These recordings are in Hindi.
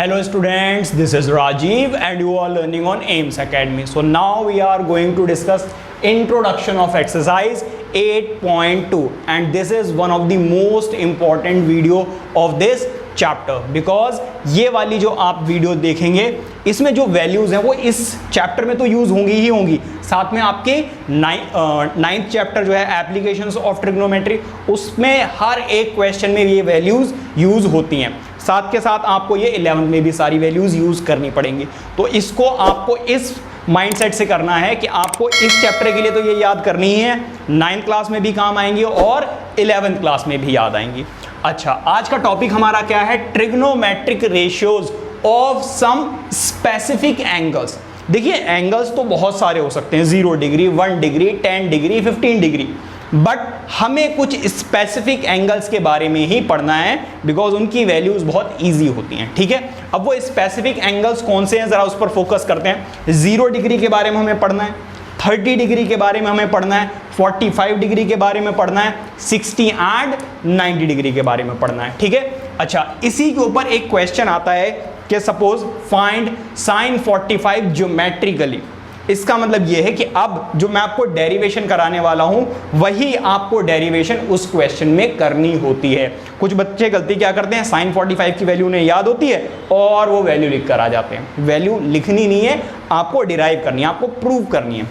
Hello students, this is Rajiv and you are learning on AIMS Academy. So now we are going to discuss introduction of exercise 8.2 and this is one of the most important video of this chapter because ये वाली जो आप वीडियो देखेंगे इसमें जो वैल्यूज हैं वो इस चैप्टर में तो यूज होंगी ही होंगी, साथ में आपके नाइन्थ चैप्टर जो है एप्लीकेशंस ऑफ ट्रिग्नोमेट्री उसमें हर एक क्वेश्चन में ये वैल्यूज यूज होती हैं, साथ के साथ आपको ये 11th में भी सारी वैल्यूज यूज करनी पड़ेंगी। तो इसको आपको इस माइंडसेट से करना है कि आपको इस चैप्टर के लिए तो ये याद करनी ही है, 9th क्लास में भी काम आएंगी और 11th क्लास में भी याद आएंगी। अच्छा, आज का टॉपिक हमारा क्या है? Trigonometric ratios of some specific angles. देखिए एंगल्स तो बहुत सारे हो सकते हैं, 0 degree, 1 degree, 10 degree, 15 degree, but हमें कुछ स्पेसिफिक एंगल्स के बारे में ही पढ़ना है बिकॉज उनकी वैल्यूज बहुत इजी होती हैं। ठीक है, अब वो स्पेसिफिक एंगल्स कौन से हैं जरा उस पर फोकस करते हैं। 0 डिग्री के बारे में हमें पढ़ना है, 30 डिग्री के बारे में हमें पढ़ना है, 45 डिग्री के बारे में पढ़ना है, 60 एंड 90 डिग्री के बारे में पढ़ना है। ठीक है, अच्छा इसी के ऊपर एक क्वेश्चन आता है कि सपोज फाइंड साइन 45 ज्योमेट्रिकली। इसका मतलब यह है कि अब जो मैं आपको डेरिवेशन कराने वाला हूं वही आपको डेरिवेशन उस क्वेश्चन में करनी होती है। कुछ बच्चे गलती क्या करते हैं, साइन 45 की वैल्यू उन्हें याद होती है और वो वैल्यू लिख कर आ जाते हैं। वैल्यू लिखनी नहीं है, आपको डिराइव करनी है, आपको प्रूव करनी है।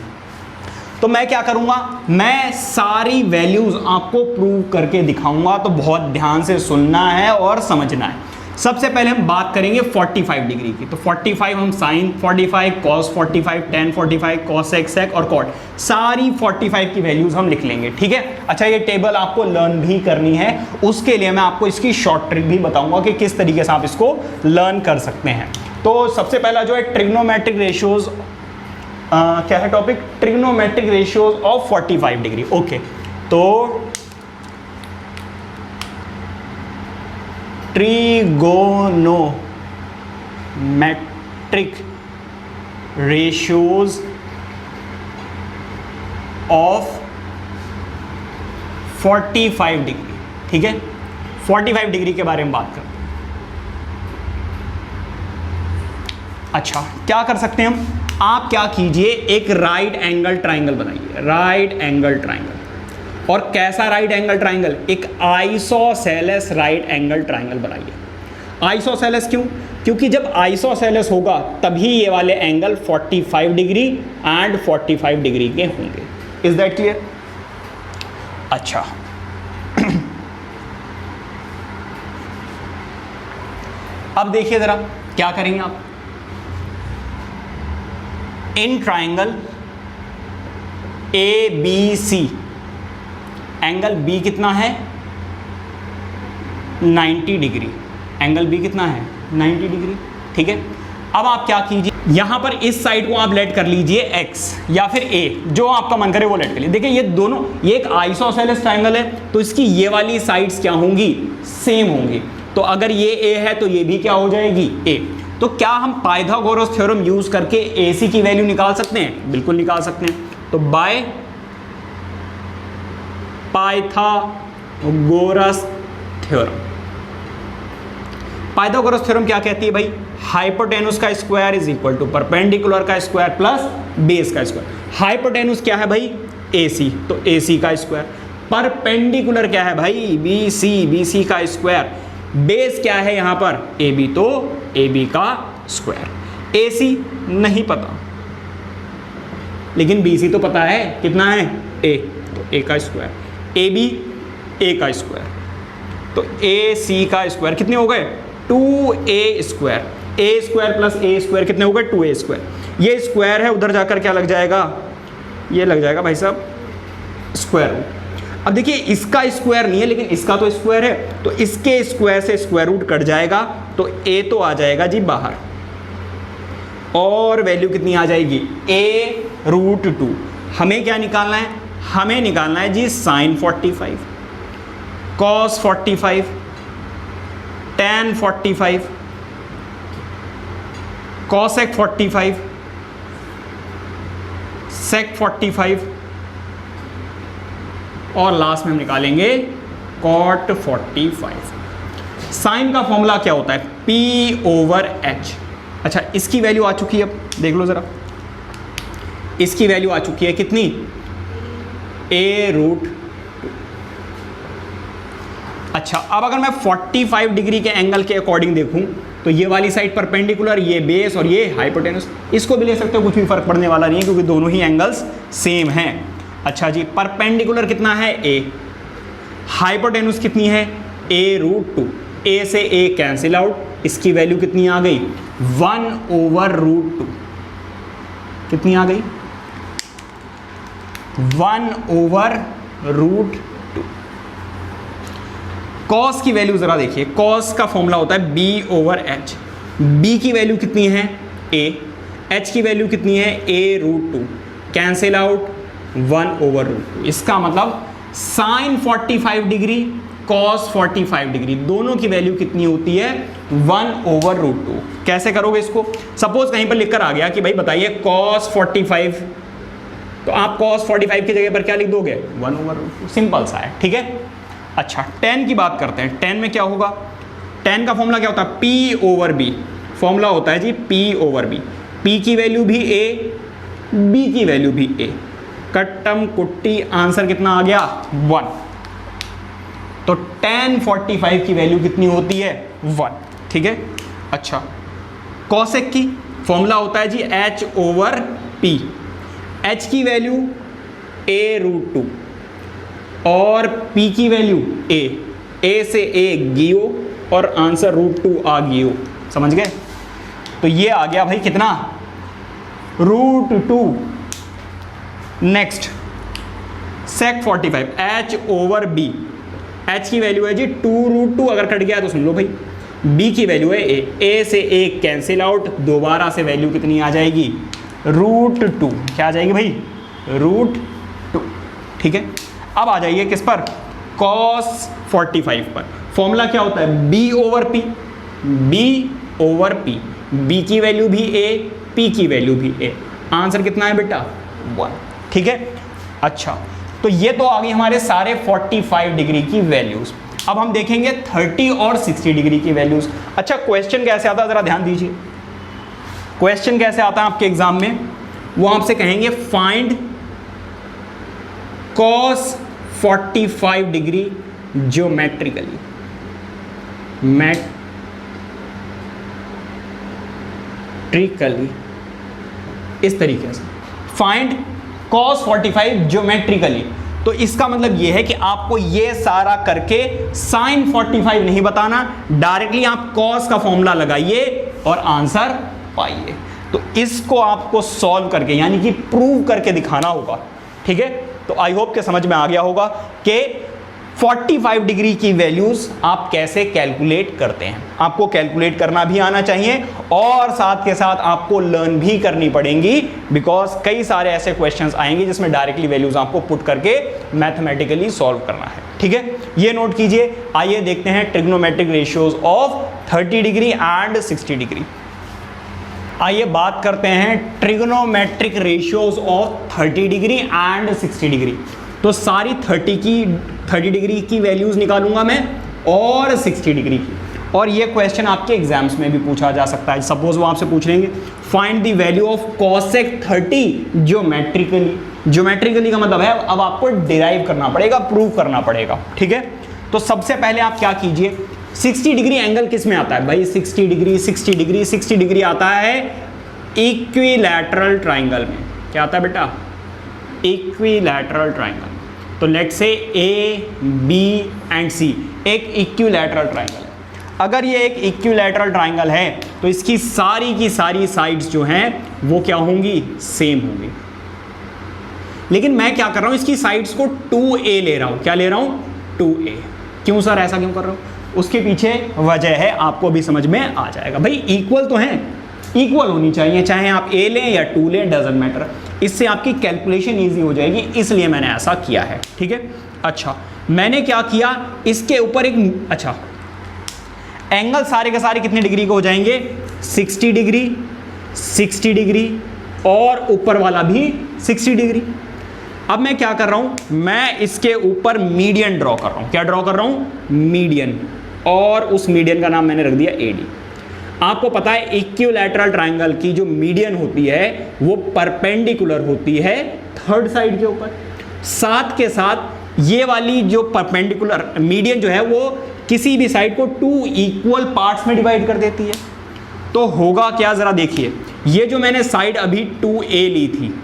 तो मैं क्या करूंगा, मैं सारी वैल्यूज आपको प्रूव करके दिखाऊंगा, तो बहुत ध्यान से सुनना है और समझना है। सबसे पहले हम बात करेंगे 45 डिग्री की। तो 45 हम sine 45, cos 45, tan 45, cosec और कॉट, सारी 45 की वैल्यूज हम लिख लेंगे। ठीक है, अच्छा ये टेबल आपको लर्न भी करनी है, उसके लिए मैं आपको इसकी शॉर्ट ट्रिक भी बताऊंगा कि किस तरीके से आप इसको लर्न कर सकते हैं। तो सबसे पहला जो है ट्रिग्नोमेट्रिक रेशियोज, क्या है topic? Trigonometric ratios of 45 degree. Okay, तो ट्रिगोनोमेट्रिक रेशियोज ऑफ 45 डिग्री। ठीक है, 45 डिग्री के बारे में बात करते हैं। अच्छा क्या कर सकते हैं हम, आप क्या कीजिए, एक राइट एंगल ट्राइंगल बनाइए, राइट एंगल ट्राइंगल। और कैसा राइट एंगल ट्राइंगल? एक आइसोसेलेस राइट एंगल ट्राइंगल बनाइए। आइसोसेलेस क्यों? क्योंकि जब आइसोसेलेस होगा तभी ये वाले एंगल 45 डिग्री एंड 45 डिग्री के होंगे। Is that clear? अच्छा अब देखिए जरा क्या करेंगे आप। In triangle ABC angle B कितना है? 90 डिग्री। एंगल B कितना है? 90 डिग्री। ठीक है, अब आप क्या कीजिए, यहां पर इस साइड को आप लेट कर लीजिए X या फिर A, जो आपका मन करे वो लेट कर लीजिए। देखिए ये दोनों, ये एक आइसोसेलेस ट्राइंगल है तो इसकी ये वाली साइड्स क्या होंगी? सेम होंगी। तो अगर ये A है तो ये भी क्या हो जाएगी? A। तो क्या हम पाइथागोरस थ्योरम यूज करके AC की वैल्यू निकाल सकते हैं? बिल्कुल निकाल सकते हैं। तो by Pythagoras theorem, Pythagoras theorem क्या कहती है भाई? हाइपोटेनुस का square is equal to perpendicular का स्क्वायर प्लस बेस का स्क्वायर। हाइपोटेनुस क्या है भाई? AC, तो AC का स्क्वायर। परपेंडिकुलर क्या है भाई? BC का स्क्वायर। बेस क्या है यहां पर? AB, तो AB का स्क्वायर। AC नहीं पता लेकिन BC तो पता है, कितना है? A, तो A का स्क्वायर। AB A का स्क्वायर, तो AC का स्क्वायर कितने हो गए? 2A square. A square plus A square कितने हो गए? 2A square. ये स्क्वायर है, उधर जाकर क्या लग जाएगा? ये लग जाएगा भाई साहब स्क्वायर रूट। अब देखिए इसका स्क्वायर नहीं है लेकिन इसका तो स्क्वायर है, तो इसके स्क्वायर से स्क्वायर रूट कट जाएगा तो A तो आ जाएगा जी बाहर और वैल्यू कितनी आ जाएगी? A√2। हमें क्या निकालना है? हमें निकालना है जी साइन 45, कॉस 45, टेन 45, कॉसेक 45, सेक 45 और लास्ट में हम निकालेंगे कॉट 45। साइन का फॉर्मूला क्या होता है, P/H। अच्छा, इसकी वैल्यू आ चुकी है, अब देख लो जरा, इसकी वैल्यू आ चुकी है कितनी, A√2। अच्छा, अब अगर मैं 45 डिग्री के एंगल के अकॉर्डिंग देखूं तो ये वाली साइड परपेंडिकुलर, ये बेस और ये हाइपोटेनस, इसको भी ले सकते हो, कुछ भी फर्क पड़ने वाला नहीं है क्योंकि दोनों ही एंगल्स सेम हैं। अच्छा जी, परपेंडिकुलर कितना है, A, हाइपोटेनस कितनी है, A√2, A से A कैंसिल आउट, इसकी वैल्यू कितनी आ गई, 1/√2। कितनी आ गई, 1/√2। कॉस की वैल्यू जरा देखिए, कॉस का फॉर्मूला होता है B/H। B की वैल्यू कितनी है, A, H की वैल्यू कितनी है, A√2, कैंसिल आउट 1/√2। इसका मतलब साइन 45 डिग्री, कॉस 45 डिग्री, दोनों की वैल्यू कितनी होती है, 1/√2। कैसे करोगे इसको, सपोज कहीं पर लिखकर आ गया कि भाई बताइए cos 45, तो आप cos 45 की जगह पर क्या लिख दोगे, 1/√2, सिंपल सा है, ठीक है। अच्छा, tan की बात करते हैं, tan में क्या होगा, tan का फॉर्मूला क्या होता है, P/B, फॉर्मूला होता है जी P/B। P की वैल्यू भी A, B की वैल्यू भी A, कट्टम कुट्टी, आंसर कितना आ गया, 1। तो tan 45 की वैल्यू कितनी होती है, 1, ठीक है। अच्छा, cosec की फॉर्मूला होता है जी H/P, H की वैल्यू A√2 और P की वैल्यू A से A गियो और आंसर √2 आ गियो, समझ गए। तो ये आ गया भाई कितना, √2। नेक्स्ट sec 45, H/B, H की वैल्यू है जी 2√2, अगर कट गया तो सुन लो भाई। B की वैल्यू है A से A कैंसिल आउट, दोबारा से वैल्यू कितनी आ जाएगी, √2। क्या आ जाएगी भाई, √2, ठीक है। अब आ जाइए किस पर, cos 45 पर। फॉर्मूला क्या होता है, B/P, B/P, B की वैल्यू भी A, P की वैल्यू भी A, आंसर कितना है बेटा, 1, ठीक है। अच्छा, तो ये तो आ गई हमारे सारे 45 डिग्री की वैल्यूज। अब हम देखेंगे 30 और 60 डिग्री की वैल्यूज। अच्छा, क्वेश्चन कैसे आता है जरा ध्यान दीजिए, क्वेश्चन कैसे आता है आपके एग्जाम में, वो आपसे कहेंगे फाइंड cos 45 डिग्री ज्योमेट्रिकली, इस तरीके से फाइंड cos 45 ज्योमेट्रिकली। तो इसका मतलब यह है कि आपको यह सारा करके sin 45 नहीं बताना, डायरेक्टली आप cos का फॉर्मूला लगाइए और आंसर पाइए। तो इसको आपको सॉल्व करके यानी कि प्रूव करके दिखाना होगा, ठीक है। तो आई होप के समझ में आ गया होगा कि 45 डिग्री की वैल्यूज आप कैसे कैलकुलेट करते हैं। आपको कैलकुलेट करना भी आना चाहिए और साथ के साथ आपको लर्न भी करनी पड़ेंगी, बिकॉज कई सारे ऐसे क्वेश्चंस आएंगे जिसमें डायरेक्टली वैल्यूज आपको पुट करके मैथमेटिकली सॉल्व करना है, ठीक है। ये नोट कीजिए। आइए देखते हैं trigonometric ratios of 30 degree and 60 degree. आइए बात करते हैं trigonometric ratios of 30 degree and 60 degree. तो सारी 30 डिग्री की वैल्यूज निकालूंगा मैं और 60 डिग्री की, और ये क्वेश्चन आपके एग्जाम्स में भी पूछा जा सकता है। सपोज वो आपसे पूछ लेंगे find the value of cosec 30 geometrically का मतलब है अब आपको डिराइव करना पड़ेगा, प्रूव करना पड़ेगा, ठीक है। तो सबसे पहले आप क्या कीजिए, 60 डिग्री एंगल किस में आता है भाई, 60 डिग्री आता है इक्विलैटरल ट्राइंगल में। क्या आता है बेटा, इक्विलैटरल ट्राइंगल। तो let's say A, B and C एक इक्विलैटरल ट्राइंगल है। अगर ये एक इक्विलैटरल ट्राइंगल है तो इसकी सारी की सारी साइड्स जो हैं वो क्या होंगी, सेम होंगी। लेकिन मैं क्या कर रहा हूं, इसकी साइड्स को 2A ले रहा हूं। क्या ले रहा हूं, 2A। क्यों सर, ऐसा क्यों कर रहा हूं, उसके पीछे वजह है, आपको भी समझ में आ जाएगा। भाई इक्वल तो हैं, इक्वल होनी चाहिए, चाहे आप A लें या 2 लें, डजंट मैटर। इससे आपकी कैलकुलेशन इजी हो जाएगी, इसलिए मैंने ऐसा किया है, ठीक है। अच्छा, मैंने क्या किया, इसके ऊपर एक, अच्छा एंगल सारे के सारे कितने डिग्री के हो जाएंगे, 60 डिग्री, 60 डिग्री और ऊपर वाला भी 60 डिग्री। अब मैं क्या कर रहा हूं, मैं इसके ऊपर मीडियन ड्रॉ कर रहा हूं। क्या ड्रॉ कर रहा हूं, मीडियन। और उस मीडियन का नाम मैंने रख दिया AD। आपको पता है इक्विलैटरल ट्रायंगल की जो मीडियन होती है वो परपेंडिकुलर होती है थर्ड साइड के ऊपर, साथ के साथ ये वाली जो परपेंडिकुलर मीडियन जो है वो किसी भी साइड को 2 इक्वल पार्ट्स में डिवाइड कर देती है। तो होगा क्या, जरा देखिए, ये जो मैंने साइड अभी 2A ली थी,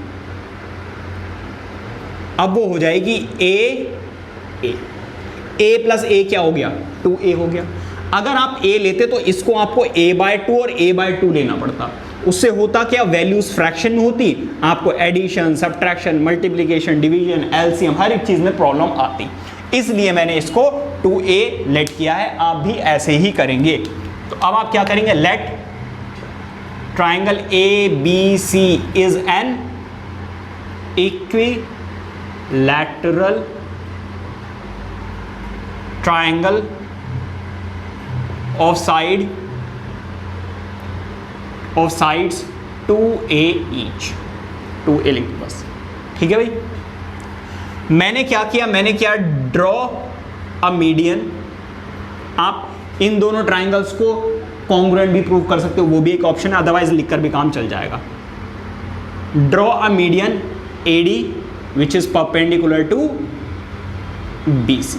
अब वो हो जाएगी A प्लस A क्या हो गया, 2A हो गया। अगर आप A लेते तो इसको आपको A/2 और A/2 लेना पड़ता, उससे होता क्या, वैल्यूज फ्रैक्शन में होती, आपको addition, subtraction, multiplication, division, LCM हर एक चीज में प्रॉब्लम आती। इसलिए मैंने इसको 2A लेट किया है, आप भी ऐसे ही करेंगे। तो अब आप क्या करेंगे, let triangle ABC is an equilateral triangle of sides 2A each, 2A लिख दो बस, ठीक है भाई। मैंने क्या किया, मैंने किया ड्रॉ अ मीडियन। आप इन दोनों ट्राइंगल्स को कॉन्ग्रुएंट भी प्रूव कर सकते हो, वो भी एक ऑप्शन है, अदरवाइज लिखकर भी काम चल जाएगा। Draw a median AD which is perpendicular to BC।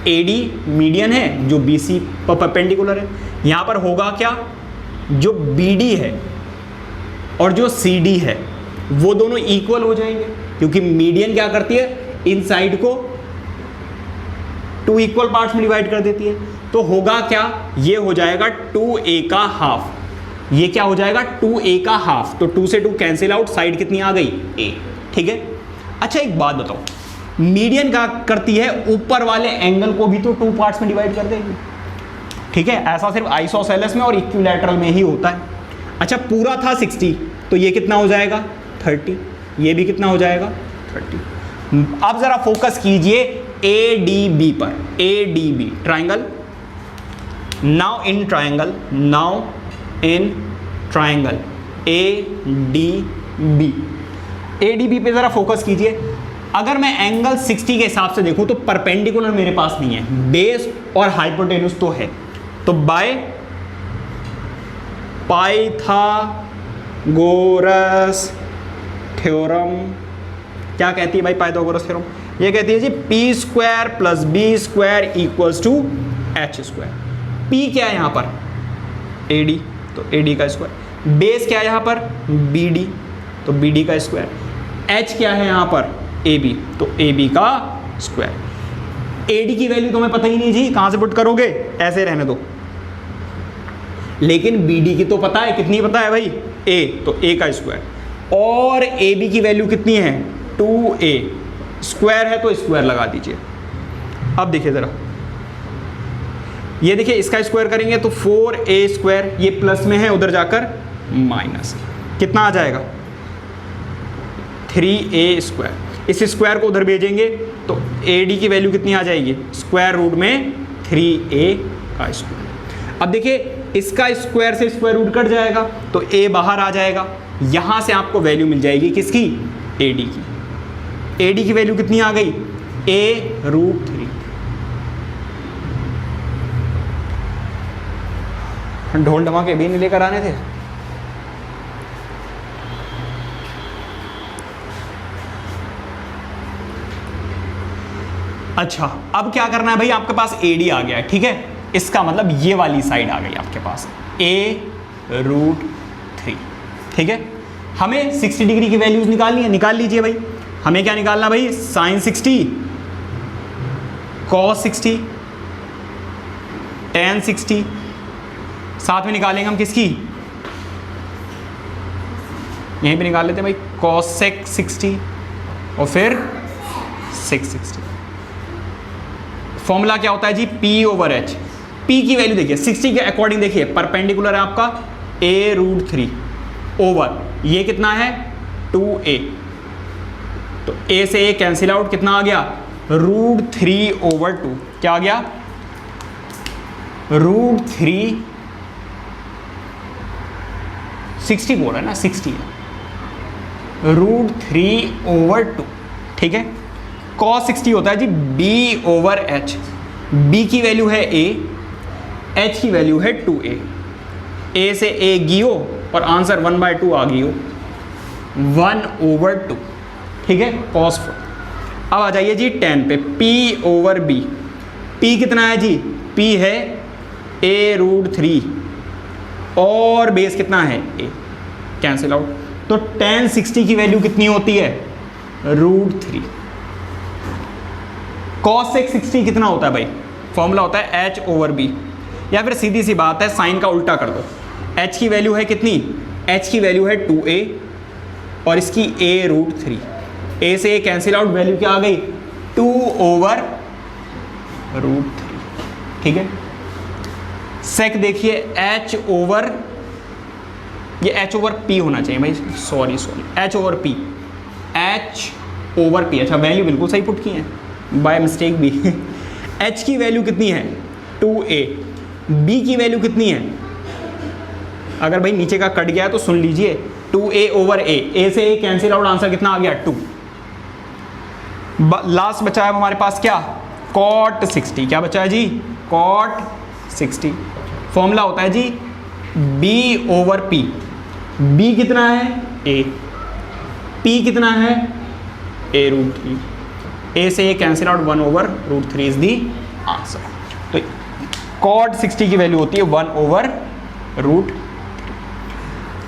AD median है जो BC पर परपेंडिकुलर है। यहां पर होगा क्या, जो BD है और जो CD है वो दोनों इक्वल हो जाएंगे, क्योंकि मीडियन क्या करती है, इन साइड को 2 इक्वल पार्ट्स में डिवाइड कर देती है। तो होगा क्या, ये हो जाएगा 2A का हाफ, ये क्या हो जाएगा 2A का हाफ। तो 2 से 2 कैंसिल आउट, साइड कितनी आ गई, A, ठीक है। अच्छा एक बात बताओ, मीडियन क्या करती है, ऊपर वाले एंगल को भी तो 2 पार्ट्स में डिवाइड कर देगी, ठीक है। ऐसा सिर्फ आइसोसेलेस में और इक्विलैटरल में ही होता है। अच्छा पूरा था 60, तो ये कितना हो जाएगा 30, ये भी कितना हो जाएगा 30। अब जरा फोकस कीजिए ADB पर, ADB triangle. Now in triangle ADB पे जरा फोकस कीजिए। अगर मैं एंगल 60 के हिसाब से देखूं तो परपेंडिकुलर मेरे पास नहीं है, बेस और हाइपोटेन्यूज तो है। तो बाय पाइथागोरस थ्योरम क्या कहती है भाई, पाइथागोरस थ्योरम ये कहती है जी P² + B² = H²। P क्या है यहां पर, AD, तो AD का स्क्वायर। बेस क्या है यहां पर, BD, तो BD का स्क्वायर। H क्या है यहां पर, AB, तो AB का स्क्वायर। AD की वैल्यू तुम्हें पता ही नहीं जी, कहां से पुट करोगे, ऐसे रहने दो। लेकिन BD की तो पता है, कितनी पता है भाई, A, तो A का स्क्वायर। और AB की वैल्यू कितनी है, 2A, स्क्वायर है तो स्क्वायर लगा दीजिए। अब देखिए जरा, ये देखिए इसका स्क्वायर करेंगे तो 4A², ये प्लस में है उधर जाकर माइनस, कितना आ जाएगा 3A²। इस स्क्वायर को उधर भेजेंगे तो AD की वैल्यू कितनी आ जाएगी, स्क्वायर रूट में 3A का स्क्वायर। अब देखिए इसका स्क्वायर से स्क्वायर रूट कट जाएगा तो A बाहर आ जाएगा, यहां से आपको वैल्यू मिल जाएगी किसकी, AD की। AD की वैल्यू कितनी आ गई, A√3। ढोल धमाके भी नहीं लेकर आने थे। अच्छा अब क्या करना है भाई, आपके पास AD आ गया है, ठीक है। इसका मतलब ये वाली साइड आ गई आपके पास A√3, ठीक है। हमें 60 डिग्री की वैल्यूज निकालनी है, निकाल लीजिए भाई। हमें क्या निकालना भाई, sin 60, cos 60, tan 60, साथ में निकालेंगे हम किसकी, यहीं पे निकाल लेते हैं भाई, cosec 60 और फिर sec 60। फॉर्मूला क्या होता है जी, P/H। P की वैल्यू देखिए 60 के अकॉर्डिंग, देखिए परपेंडिकुलर है आपका A√3 ओवर ये कितना है 2A, तो A से A कैंसिल आउट, कितना आ गया √3/2, क्या आ गया √3, 60 बोल रहा है ना, 60 है, √3/2, ठीक है। cos 60 होता है जी B/H। B की वैल्यू है A, h की वैल्यू है 2a, a से a गियो और आंसर 1/2 आ गई हो, 1/2, ठीक है, cos 4। अब आ जाइए जी tan पे, p/b, p कितना है जी, p है a√3 और बेस कितना है a, कैंसिल आउट। तो tan 60 की वैल्यू कितनी होती है, √3। cos 60 कितना होता है भाई, फॉर्मूला होता है h/b, या फिर सीधी सी बात है साइन का उल्टा कर दो। h की वैल्यू है कितनी, h की वैल्यू है 2a और इसकी a√3, a से a कैंसिल आउट, वैल्यू क्या आ गई 2/√3, ठीक है। सेक देखिए ये h/p होना चाहिए भाई, सॉरी h/p, h/p, अच्छा वैल्यू बिल्कुल सही पुट की है बाय मिस्टेक भी। h की वैल्यू कितनी है 2a, b की वैल्यू कितनी है, अगर भाई नीचे का कट गया है तो सुन लीजिए 2a/a, a से a कैंसिल आउट, आंसर कितना आ गया 2। लास्ट बचा है हमारे पास क्या, cot 60, क्या बचा है जी, cot 60। फॉर्मूला होता है जी b/p, b कितना है a, p कितना है a√3, a से a cancel out, 1/√3 is the answer. तो cot 60 की वैल्यू होती है 1/√3।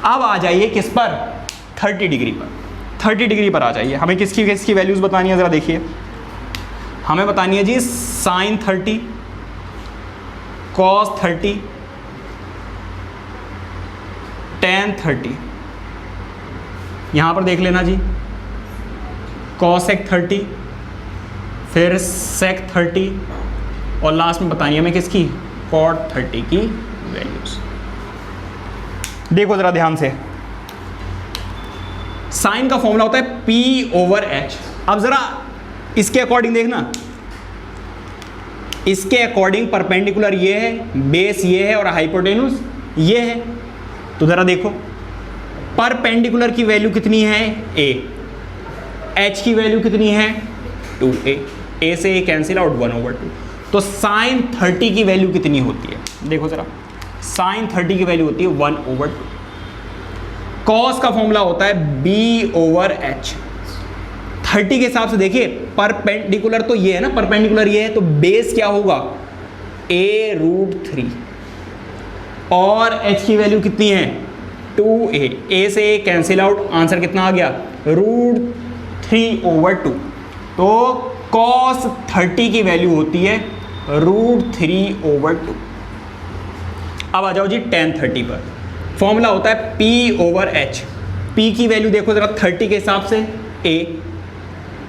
अब आ जाइए किस पर, 30 डिग्री पर, 30 डिग्री पर आ जाइए। हमें किसकी वैल्यूज बतानी है, ज़रा देखिए। हमें बतानी है जी sin 30, cos 30, tan 30। यहां पर देख लेना जी, cosec 30, फिर sec 30 और लास्ट में बतानी है हमें किसकी, cot 30 की वैल्यूज। देखो जरा ध्यान से, साइन का फॉर्मूला होता है p/h। अब जरा इसके अकॉर्डिंग देखना, इसके अकॉर्डिंग परपेंडिकुलर ये है, बेस ये है और हाइपोटेन्यूज ये है। तो जरा देखो परपेंडिकुलर की वैल्यू कितनी है a, h की वैल्यू कितनी है 2a, a से a कैंसिल आउट 1/2। तो sin 30 की वैल्यू कितनी होती है, देखो जरा sin 30 की वैल्यू होती है 1/2। cos का फॉर्मूला होता है b/h। 30 के हिसाब से देखिए परपेंडिकुलर तो ये है ना, परपेंडिकुलर ये है, तो बेस क्या होगा a√3 और h की वैल्यू कितनी है 2a, a से a कैंसिल आउट, आंसर कितना आ गया √3/2। तो cos 30 की वैल्यू होती है √3/2। अब आ जाओ जी tan 30 पर, फॉर्मूला होता है p/h। p की वैल्यू देखो जरा 30 के हिसाब से a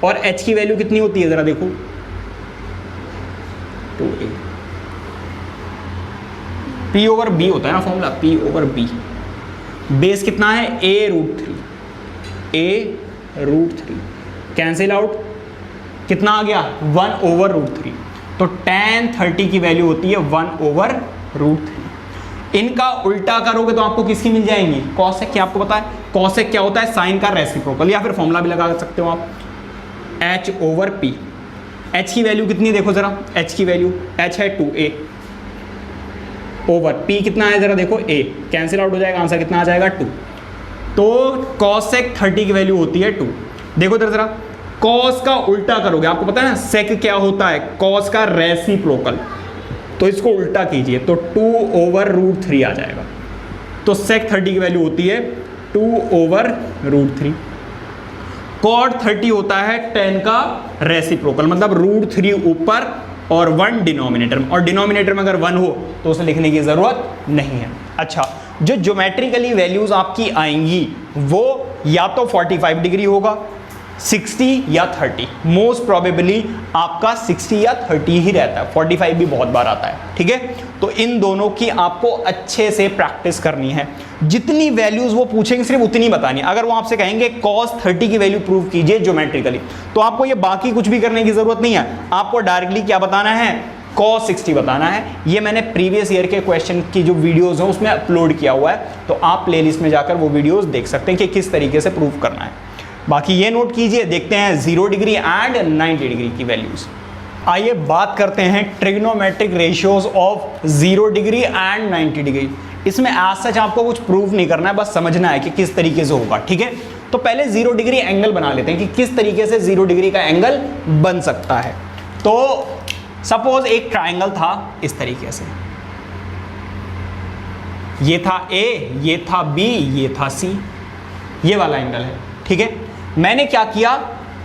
और h की वैल्यू कितनी होती है जरा देखो 2a। p/b होता है ना फॉर्मूला, p/b। बेस कितना है a√3 कैंसिल आउट कितना आ गया 1/√3। तो tan 30 की वैल्यू होती है 1/√3। इनका उल्टा करोगे तो आपको किसकी मिल जाएंगी, cosec की। आपको पता है cosec क्या होता है, साइन का रेसिप्रोकल, या फिर फॉर्मूला भी लगा सकते हो आप h/p। h की वैल्यू कितनी है देखो जरा, h की वैल्यू h है 2a ओवर p कितना है जरा देखो a, कैंसिल आउट हो जाएगा, आंसर कितना आ जाएगा 2। तो cosec 30 की वैल्यू होती है 2। देखो जरा cos का उल्टा करोगे, आपको पता है ना sec क्या होता है, cos का रेसिप्रोकल, तो इसको उल्टा कीजिए तो 2/√3 आ जाएगा। तो sec 30 की वैल्यू होती है 2/√3। cot 30 होता है tan का रेसिप्रोकल, मतलब √3 ऊपर और 1 डिनोमिनेटर में, और डिनोमिनेटर में अगर 1 हो तो उसे लिखने की ज़रूरत नहीं है। अच्छा, जो ज्योमेट्रिकली वैल्यूज़ आपकी आएंगी वो या तो 45 डिग्री होगा, 60 या 30। मोस्ट प्रोबेबली आपका 60 या 30 ही रहता है, 45 भी बहुत बार आता है, ठीक है। तो इन दोनों की आपको अच्छे से प्रैक्टिस करनी है। जितनी वैल्यूज वो पूछेंगे सिर्फ उतनी बतानी है। अगर वो आपसे कहेंगे cos 30 की वैल्यू प्रूव कीजिए ज्योमेट्रिकली, तो आपको ये बाकी कुछ भी करने की जरूरत नहीं है, आपको डायरेक्टली क्या बताना है, cos 60 बताना है। ये मैंने प्रीवियस ईयर के क्वेश्चन की जो वीडियोस हैं उसमें अपलोड किया हुआ है, तो आप प्लेलिस्ट में जाकर वो वीडियोस देख सकते हैं कि किस तरीके से प्रूव करना है। बाकी ये नोट कीजिए, देखते हैं 0 डिग्री एंड 90 डिग्री की वैल्यूज। आइए बात करते हैं trigonometric ratios of 0 degree and 90 degree. इसमें आज सच आपको कुछ प्रूव नहीं करना है, बस समझना है कि किस तरीके से होगा, ठीक है। तो पहले 0 डिग्री एंगल बना लेते हैं कि किस तरीके से 0 डिग्री का एंगल बन सकता है। तो सपोज एक ट्राइंगल था इस तरीके से, ये था A, ये था B, ये था C, ये वाला एंगल है, ठीक है। मैंने क्या किया,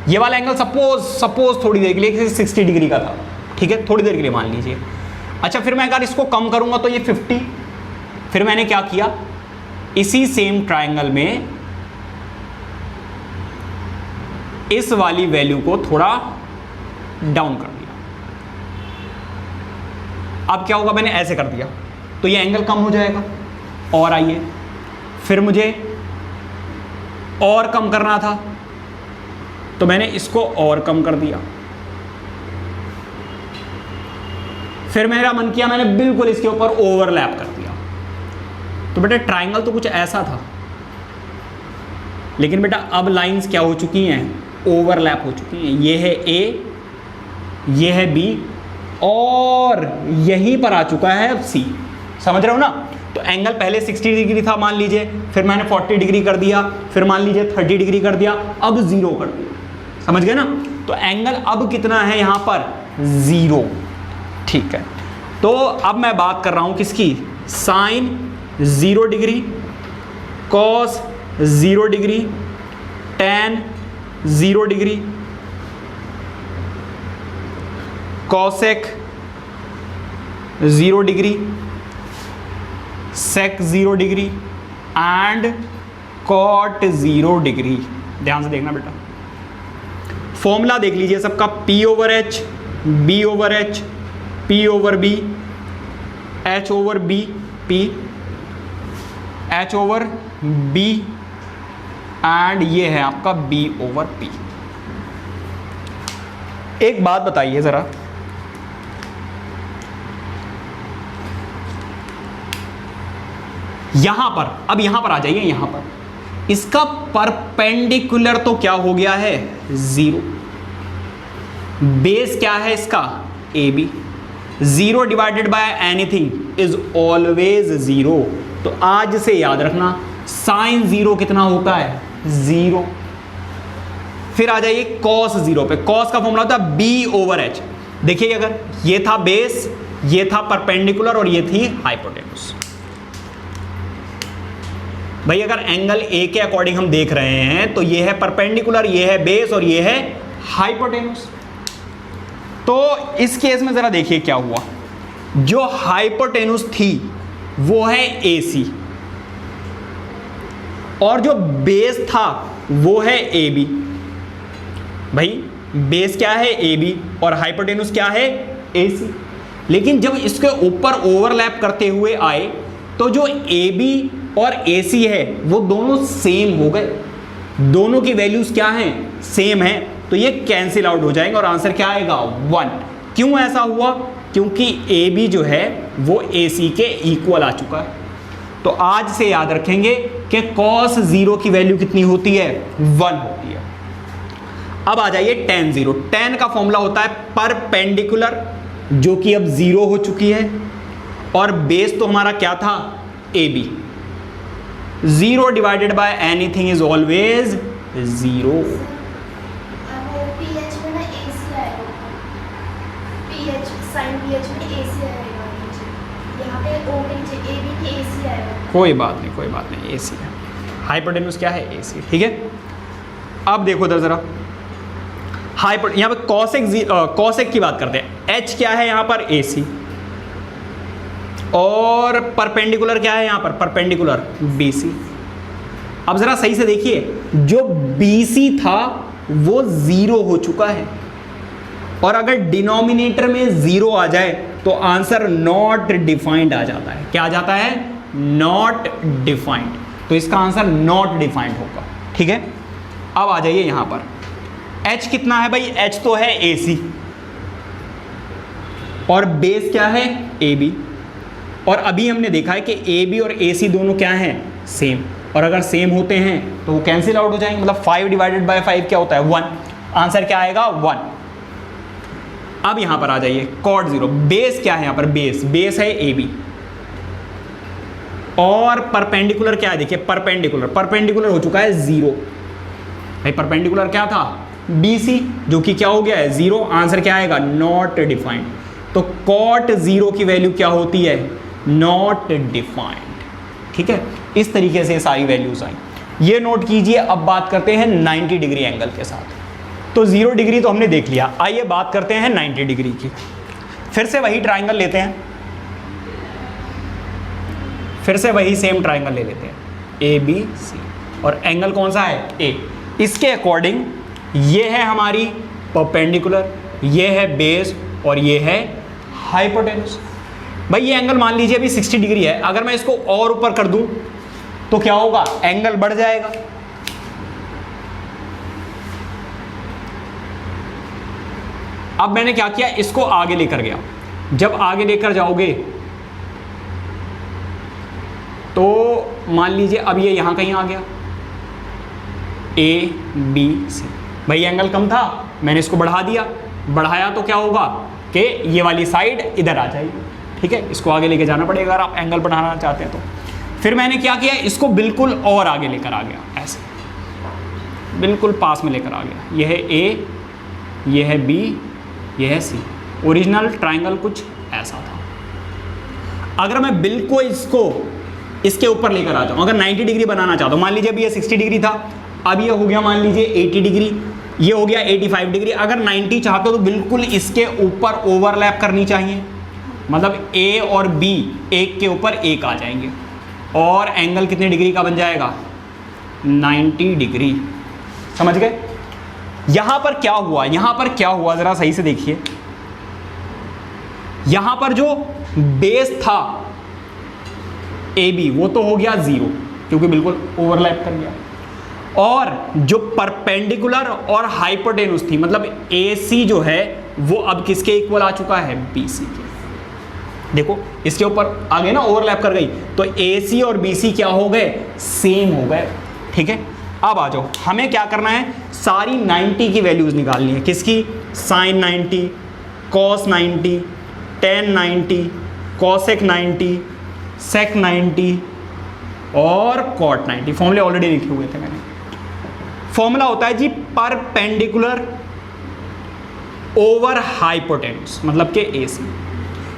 ये वाला एंगल सपोज थोड़ी देर के लिए 60 डिग्री का था, ठीक है, थोड़ी देर के लिए मान लीजिए। अच्छा, फिर मैं अगर इसको कम करूंगा तो ये 50। फिर मैंने क्या किया, इसी सेम ट्राइंगल में इस वाली वैल्यू को थोड़ा डाउन कर दिया। अब क्या होगा, मैंने ऐसे कर दिया तो ये एंगल कम हो जाएगा। और आइए, फिर मुझे और कम करना था तो मैंने इसको और कम कर दिया। फिर मेरा मन किया, मैंने बिल्कुल इसके ऊपर ओवरलैप कर दिया। तो बेटा ट्राइंगल तो कुछ ऐसा था, लेकिन बेटा अब लाइंस क्या हो चुकी हैं, ओवरलैप हो चुकी हैं। ये है A, ये है B और यहीं पर आ चुका है अब C। समझ रहे हो ना। तो एंगल पहले 60 डिग्री था मान लीजिए, फिर मैंने 40 डिग्री कर दिया, फिर मान लीजिए 30 डिग्री कर दिया, अब 0 कर दिया। समझ गए ना। तो एंगल अब कितना है यहां पर, 0, ठीक है। तो अब मैं बात कर रहा हूं किसकी, sine 0 degree, cos 0 degree, tan 0 degree, cosec 0 degree, sec 0 degree and cot 0 degree. ध्यान से देखना बेटा, फॉर्मूला देख लीजिए सबका, P over H, B over H, P over B, H over B, P, H over B and ये है आपका B ओवर P। एक बात बताइए जरा, यहां पर, अब यहां पर आ जाइए, यहां पर इसका परपेंडिकुलर तो क्या हो गया है, 0। बेस क्या है इसका, AB। 0 divided by anything is always 0। तो आज से याद रखना, साइन 0 कितना होता है, 0। फिर आ जाइए कॉस 0 पे, कॉस का फॉर्मूला होता है B ओवर H। देखिए अगर ये था बेस, ये था परपेंडिकुलर और ये थी हाइपोटेन्यूज। भाई अगर एंगल A के अकॉर्डिंग हम देख रहे हैं तो ये है परपेंडिकुलर, ये है बेस और ये है हाइपोटेन्यूज। तो इस केस में जरा देखिए क्या हुआ, जो हाइपोटेन्यूज थी वो है AC और जो बेस था वो है AB। भाई बेस क्या है, AB और हाइपोटेन्यूज क्या है, AC। लेकिन जब इसके ऊपर ओवरलैप करते हुए आए तो जो AB और AC है वो दोनों सेम हो गए, दोनों की वैल्यूज क्या हैं, सेम है। तो ये कैंसिल आउट हो जाएंगे और आंसर क्या आएगा, 1। क्यों ऐसा हुआ, क्योंकि AB जो है वो AC के इक्वल आ चुका है। तो आज से याद रखेंगे कि cos 0 की वैल्यू कितनी होती है, 1 होती है। अब आ जाइए tan 0। tan का फॉर्मूला होता है परपेंडिकुलर, जो कि अब 0 हो चुकी है, और बेस तो हमारा क्या था, AB। 0 divided by anything is always 0। कोई बात नहीं, कोई बात नहीं, AC है। हाइपोटेन्यूज क्या है, AC, ठीक है। अब देखो इधर जरा, यहाँ पे कॉसेक की बात करते हैं। H क्या है यहाँ पर, AC, और परपेंडिकुलर क्या है यहाँ पर, परपेंडिकुलर BC। अब जरा सही से देखिए, जो BC था वो 0 हो चुका है, और अगर डिनोमिनेटर में 0 आ जाए तो आंसर नॉट डिफाइंड आ जाता है। क्या आ जाता है, नॉट डिफाइंड। तो इसका आंसर नॉट डिफाइंड होगा, ठीक है। अब आ जाइए यहां पर, H कितना है भाई, H तो है AC और बेस क्या है, AB। और अभी हमने देखा है कि AB और AC दोनों क्या हैं, सेम। और अगर सेम होते हैं तो वो कैंसिल आउट हो जाएंगे, मतलब 5 डिवाइडेड बाय 5 क्या होता है, 1। आंसर क्या आएगा, 1। अब यहां पर आ जाइए, कॉट 0, बेस क्या है यहां पर, बेस है AB, और परपेंडिकुलर क्या है, देखिए परपेंडिकुलर हो चुका है 0। भाई परपेंडिकुलर क्या था, BC, जो कि क्या हो गया है 0। आंसर क्या आएगा, नॉट डिफाइंड। तो कॉट 0 की वैल्यू क्या होती है, नॉट डिफाइंड। ठीक है, इस तरीके से सारी वैल्यूज आई, ये नोट कीजिए। अब बात करते हैं 90 डिग्री एंगल के साथ। तो 0 डिग्री तो हमने देख लिया, आइए बात करते हैं 90 डिग्री की। फिर से वही ट्राइंगल लेते हैं, फिर से वही सेम ट्राइंगल ले लेते हैं ABC, और एंगल कौन सा है, A। इसके अकॉर्डिंग ये है हमारी परपेंडिकुलर, ये है बेस, और ये है हाइपोटेन्यूस। भाई ये एंगल मान लीजिए अभी 60 डिग्री है, अगर मैं इसको और ऊपर कर दूं तो क्या होगा, एंगल बढ़ जाएगा। अब मैंने क्या किया, इसको आगे लेकर गया। जब आगे लेकर जाओगे तो मान लीजिए अब ये यहां कहीं आ गया, ABC। भाई एंगल कम था, मैंने इसको बढ़ा दिया, बढ़ाया तो क्या होगा कि ये वाली साइड इधर आ जाएगी। ठीक है, इसको आगे लेके जाना पड़ेगा अगर आप एंगल बढ़ाना चाहते हैं तो। फिर मैंने क्या किया, इसको बिल्कुल और आगे लेकर आ गया, ऐसे बिल्कुल पास में लेकर आ गया। ये है A, ये है B, ये है C। ओरिजिनल ट्राइंगल कुछ ऐसा था। अगर मैं बिल्कुल इसको इसके ऊपर लेकर आ जाऊँ, अगर 90 डिग्री बनाना चाहता हूँ, मान लीजिए अभी ये 60 डिग्री था, अब ये हो गया मान लीजिए 80 डिग्री, ये हो गया 85 डिग्री। अगर 90 चाहते हो तो बिल्कुल इसके ऊपर ओवरलैप करनी चाहिए, मतलब A और B एक के ऊपर एक आ जाएंगे, और एंगल कितने डिग्री का बन जाएगा, 90 डिग्री। समझ गए। यहां पर क्या हुआ, यहां पर क्या हुआ जरा सही से देखिए। यहां पर जो बेस था AB वो तो हो गया 0, क्योंकि बिल्कुल ओवरलैप कर गया, और जो परपेंडिकुलर और हाइपोटेन्यूस थी, मतलब AC जो है वो अब किसके इक्वल आ चुका है, BC के। देखो इसके ऊपर आगे ना ओवरलैप कर गई, तो AC और BC क्या हो गए, सेम हो गए। ठीक है, अब आ जाओ, हमें क्या करना है, सारी 90 की वैल्यूज निकालनी है। किसकी, साइन 90, कॉस 90, टेन 90, कॉसेक 90, सेक 90 और कॉट 90। फॉर्मूले ऑलरेडी लिखे हुए थे मैंने। फॉर्मूला होता है जी परपेंडिकुलर ओवर हाइपोटेन्यूस, मतलब के AC।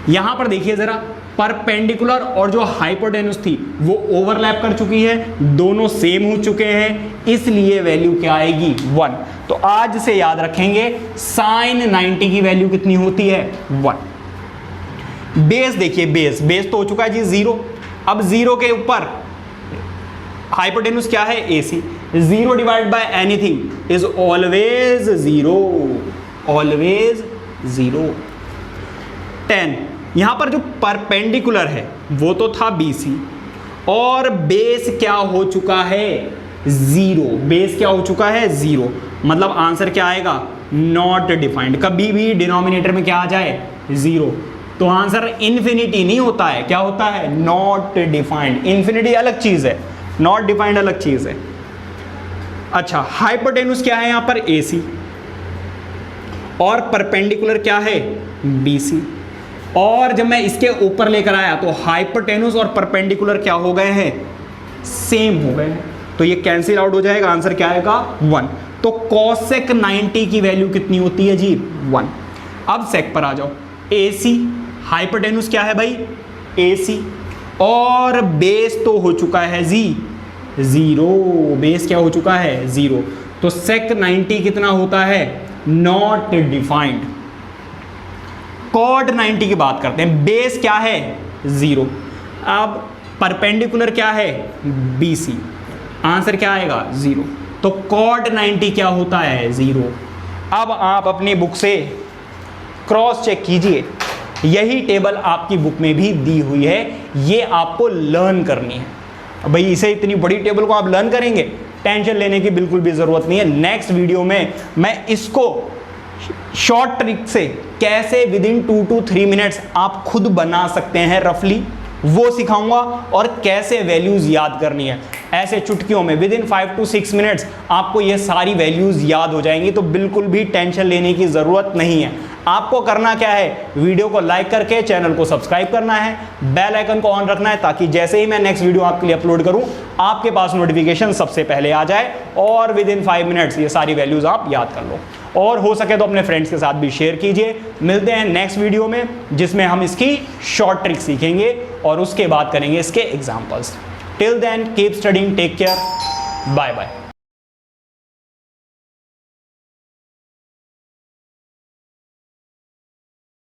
यहां पर देखिए जरा, परपेंडिकुलर और जो हाइपोटेन्यूस थी वो ओवरलैप कर चुकी है, दोनों सेम हो चुके हैं, इसलिए वैल्यू क्या आएगी, 1। तो आज से याद रखेंगे साइन 90 की वैल्यू कितनी होती है, 1। बेस देखिए, बेस तो हो चुका है जी 0। अब 0 के ऊपर हाइपोटेन्यूस क्या है, AC। 0 divide by anything is always 0, always 0। 10, यहां पर जो परपेंडिकुलर है वो तो था BC, और बेस क्या हो चुका है, 0। बेस क्या हो चुका है, 0, मतलब आंसर क्या आएगा, नॉट डिफाइंड। कभी भी डिनोमिनेटर में क्या आ जाए, 0, तो आंसर इन्फिनिटी नहीं होता है, क्या होता है, नॉट डिफाइंड। इन्फिनिटी अलग चीज है, नॉट डिफाइंड अलग चीज है। अच्छा, हाइपोटेन्यूस क्या है यहां पर, AC, और परपेंडिकुलर क्या है, BC। और जब मैं इसके ऊपर लेकर आया तो हाइपोटेन्यूस और परपेंडिकुलर क्या हो गए हैं, सेम हो गए हैं, तो ये कैंसिल आउट हो जाएगा। आंसर क्या आएगा, 1। तो कॉसेक 90 की वैल्यू कितनी होती है जी, 1। अब सेक पर आ जाओ, AC, हाइपोटेन्यूस क्या है भाई, AC, और बेस तो हो चुका है जी 0। बेस क्या हो चुका है, 0। तो सेक 90 कितना होता है, नॉट डिफाइंड। कॉट 90 की बात करते हैं, बेस क्या है, 0। अब परपेंडिकुलर क्या है, BC, आंसर क्या आएगा, 0। तो कॉट 90 क्या होता है, 0। अब आप अपनी बुक से क्रॉस चेक कीजिए, यही टेबल आपकी बुक में भी दी हुई है, ये आपको लर्न करनी है। भाई इसे इतनी बड़ी टेबल को आप लर्न करेंगे, टेंशन लेने की बिल्कुल भी जरूरत नहीं है। नेक्स्ट वीडियो में मैं इसको शॉर्ट ट्रिक से कैसे विद इन 2 to 3 मिनट्स आप खुद बना सकते हैं रफली, वो सिखाऊंगा, और कैसे वैल्यूज याद करनी है। ऐसे चुटकियों में विद इन 5 to 6 मिनट्स आपको ये सारी वैल्यूज याद हो जाएंगी, तो बिल्कुल भी टेंशन लेने की ज़रूरत नहीं है। आपको करना क्या है, वीडियो को लाइक करके चैनल को सब्सक्राइब करना है, बेल आइकन को ऑन रखना है ताकि जैसे ही मैं नेक्स्ट वीडियो आपके लिए अपलोड करूं आपके पास नोटिफिकेशन सबसे पहले आ जाए और विद इन 5 मिनट्स ये सारी वैल्यूज आप याद कर लो। और हो सके तो अपने फ्रेंड्स के साथ भी शेयर कीजिए। मिलते हैं नेक्स्ट वीडियो में जिसमें हम इसकी शॉर्ट ट्रिक सीखेंगे और उसके बाद करेंगे इसके examples. Till then keep studying, take care, bye bye.